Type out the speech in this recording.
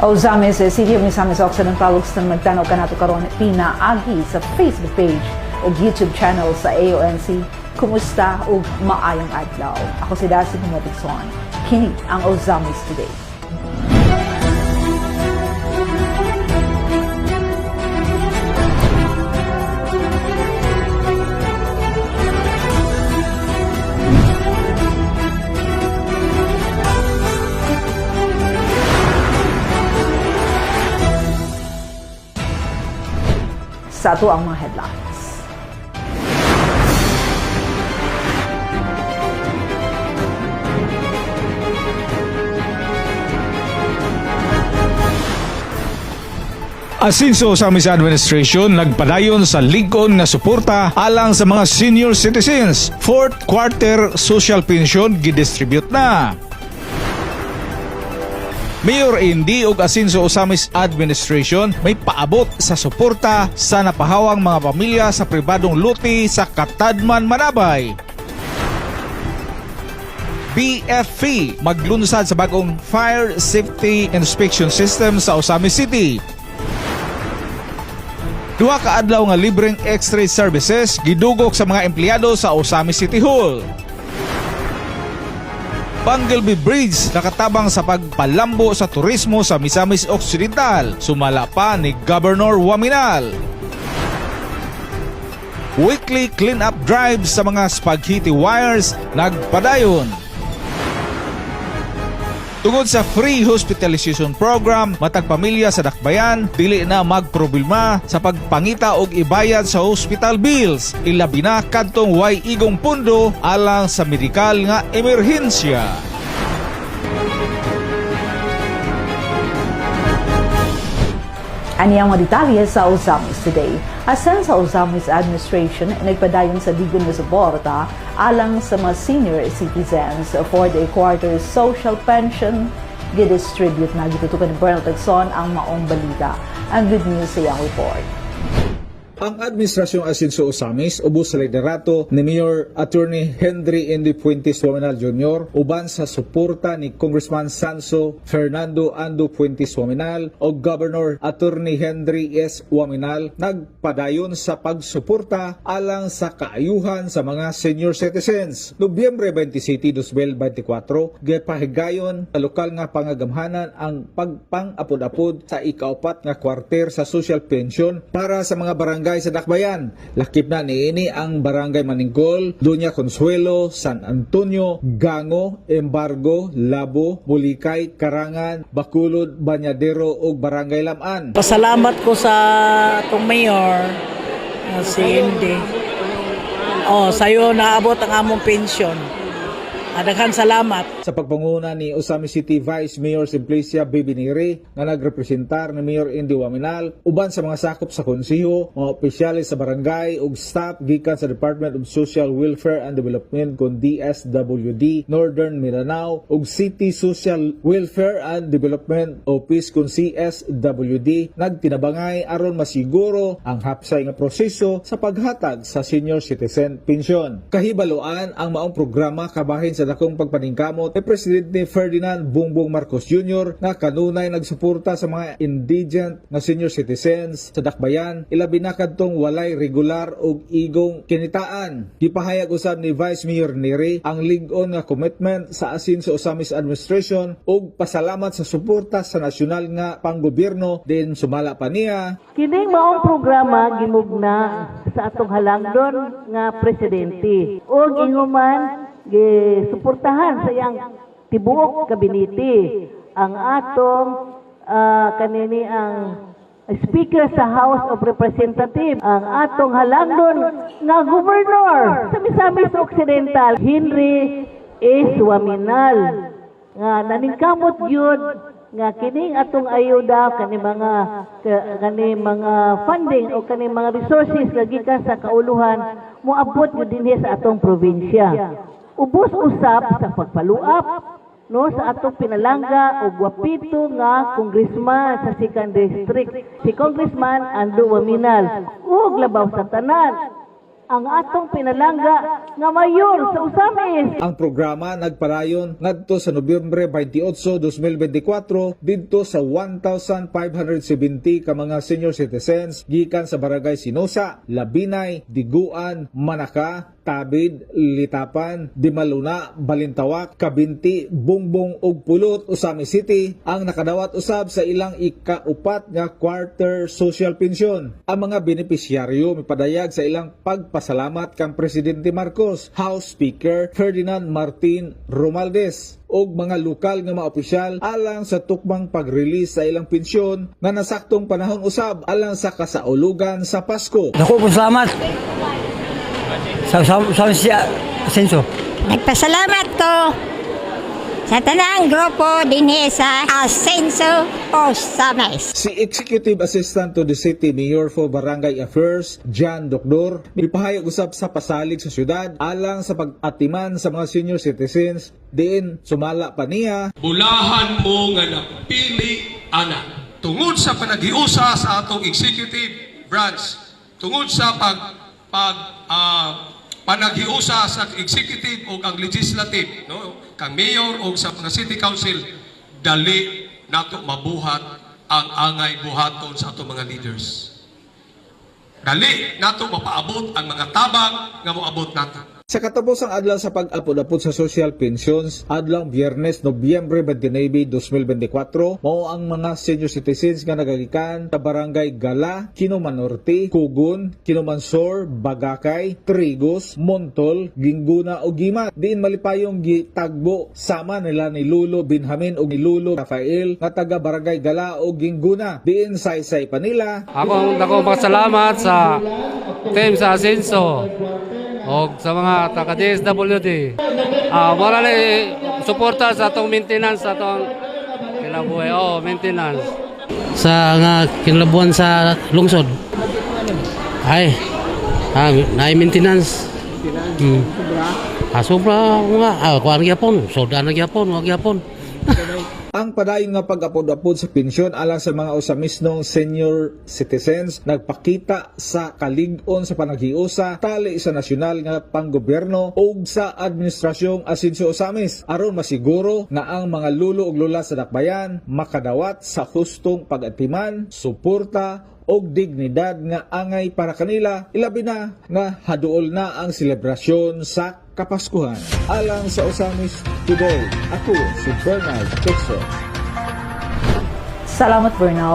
Ozamis, City of Misamis Occidental, Luxton, magtanaw ka nato karon pinaagi sa Facebook page o YouTube channel sa AONC. Kumusta o maayong adlaw? Ako si Dasi Humatikson. Kini ang Ozamis Today. Sa ato ang mga headlines. Asinso sa Miss Administration nagpadayon sa ligon nga suporta alang sa mga senior citizens. Fourth quarter social pension gidistribute na. Mayor Indy ug Asinso Osamis Administration may paabot sa suporta sa napahawang mga pamilya sa pribadong luti sa Katadman, Manabay. BFP maglunsad sa bagong Fire Safety Inspection System sa Osamis City. Duha ka adlaw nga libreng X-ray services gidugok sa mga empleyado sa Osamis City Hall. Bangelby Bridge nakatabang sa pagpalambo sa turismo sa Misamis Occidental. Sumala pa ni Governor Waminal. Weekly clean-up drives sa mga spaghetti wires nagpadayon. Tungod sa free hospitalization program, matag pamilya sa Dakbayan dili na magproblema sa pagpangita og ibayad sa hospital bills. Ilabi na kadtong way igong pundo alang sa medikal nga emerhensya. Ani ang mga detalye sa Ozamis Today. Asan sa Ozamis Administration nagpadayon sa digon nga suporta alang sa mga senior citizens for the quarter social pension gidistribute na gitutukan ni Bernal Tagson ang maong balita. Ang good news sa iyang report. Ang Administrasyong Asinso Osamis ubos sa liderato ni Mayor Attorney Henry Indy Fuentes Waminal Jr. uban sa suporta ni Congressman Sanso Fernando Ando Fuentes Waminal o Governor Attorney Henry S. Waminal nagpadayon sa pagsuporta alang sa kaayuhan sa mga senior citizens. Nobyembre 27, 2024, gipahigayon sa lokal nga pangagamhanan ang pagpang-apod-apod sa ikaapat nga kwarter sa social pension para sa mga barangay sa Dakbayan. Lakip na niini ang Barangay Maningkol, Doña Consuelo, San Antonio, Gango, Embargo, Labo, Bulikay, Karangan, Bacolod, Bañadero ug Barangay Laman. Pasalamat ko sa itong mayor, si Indy. Sa'yo naabot ang among pensyon. Daghan salamat. Sa pagpanguna ni Osamis City Vice Mayor Simplicia Bibiniri nga nagrepresentar ni Mayor Indy Waminal uban sa mga sakop sa konseho, mga opisyalis sa barangay ug staff gikan sa Department of Social Welfare and Development kon DSWD Northern Mindanao ug City Social Welfare and Development Office kon CSWD nagtinabangay aron masiguro ang hapsay nga proseso sa paghatag sa senior citizen pension. Kahibaloan ang maong programa kabahin sa dakong pagpaningkamot ni Presidente Ferdinand Bongbong Marcos Jr. nga kanunay nagsuporta sa mga indigent nga senior citizens sa Dakbayan, ilabi na kadtong walay regular og igong kinitaan. Gipahayag usab ni Vice Mayor Neri ang lig-on nga commitment sa Asinso Osamis Administration ug pasalamat sa suporta sa nasyonal nga panggobyerno. Din sumala pa niya, kining maong programa gimugna sa atong halangdon nga presidente ug inguman gisuportahan sa iyang tibuok kabinete ang atong kanini ang Speaker sa House of Representatives, ang atong halangdon nga Governor sa Misamis Occidental, Henry S. Waminal, nga naningkamot yun nga kining atong ayuda kani mga funding o kani mga resources lagi ka sa kauluhan moabot yun dinhi sa atong probinsya. Ubos usab sa pagpaluap sa atong pinalangga og wapito nga congressman sa 2nd district, si Congressman Ando Waminal ug labaw sa tanan ang atong pinalangga nga mayor sa Usamis. Ang programa nagpadayon ngadto sa Nobyembre 28, 2024 didto sa 1,570 ka mga senior citizens gikan sa Barangay Sinosa, Labinay, Diguan, Manaka, Tabid, Litapan, Dimaluna, Balintawak, Kabinti, Bungbong ug Pulot, Usamis City ang nakadawat usab sa ilang ika-upat nga quarter social pension. Ang mga benepisyaryo mipadayag sa ilang pagpasalamat kang Presidente Marcos, House Speaker Ferdinand Martin Romualdez og mga lokal nga mga opisyal alang sa tukmang pag-release sa ilang pensyon nga nasaktong panahon usab alang sa kasaulugan sa Pasko. Ako po salamat sa siya Asenso. Nagpasalamat ko sa tanang grupo dinhi sa Asenso Osames. Si Executive Assistant to the City Mayor for Barangay Affairs, Jan Docdor, mipahayag usab sa pasalig sa syudad alang sa pag-atiman sa mga senior citizens diin sumala pa niya. Bulahan mo nga napili ana tungod sa panagiusa sa atong executive branch, tungod sa panagiusa sa executive o ang legislative, no, kang mayor o sa mga city council, dali nato mabuhat ang angay buhaton sa atong mga leaders. Dali nato mapaabot ang mga tabang nga moabot nato. Sa katapos ang adlaw sa pag-apod-apod sa social pensions, adlaw Biyernes, Nobyembre 29, 2024, mao ang mga senior citizens nga nagagikan sa Barangay Gala, Kinuman Norte, Kugon, Kinuman Sur, Bagakay, Trigos, Montol, Ginguna o Gimat. Diin malipayong gitagbo sama nila ni Lulo Benjamin o ni Lulo Rafael nga taga Barangay Gala o Ginguna. Diin saysay pa nila. Ako pasalamat sa team sa Asenso o sa mga taga-DSWD. Wala na suporta sa atong maintenance, sa atong kinabuhi. Maintenance. Sa nga kinalabuan sa lungsod. Ay, maintenance. Sobra nga. Kuha nagyapon. Soda nagyapon. Magyapon. Ang padayon nga pag-apod-apod sa pensyon alang sa mga usamisnong senior citizens nagpakita sa kalig-on sa panaghiusa tali sa nasyonal nga panggobyerno ug sa administrasyong Asenso Osamis aron masiguro nga ang mga lulo ug lula sa dakbayan makadawat sa hustong pag-atiman, suporta og dignidad nga angay para kanila, ilabi na nga haduol na ang selebrasyon sa Kapaskuhan. Alang sa Osamis Today, ako si Bernard Texo. Salamat, Bernal.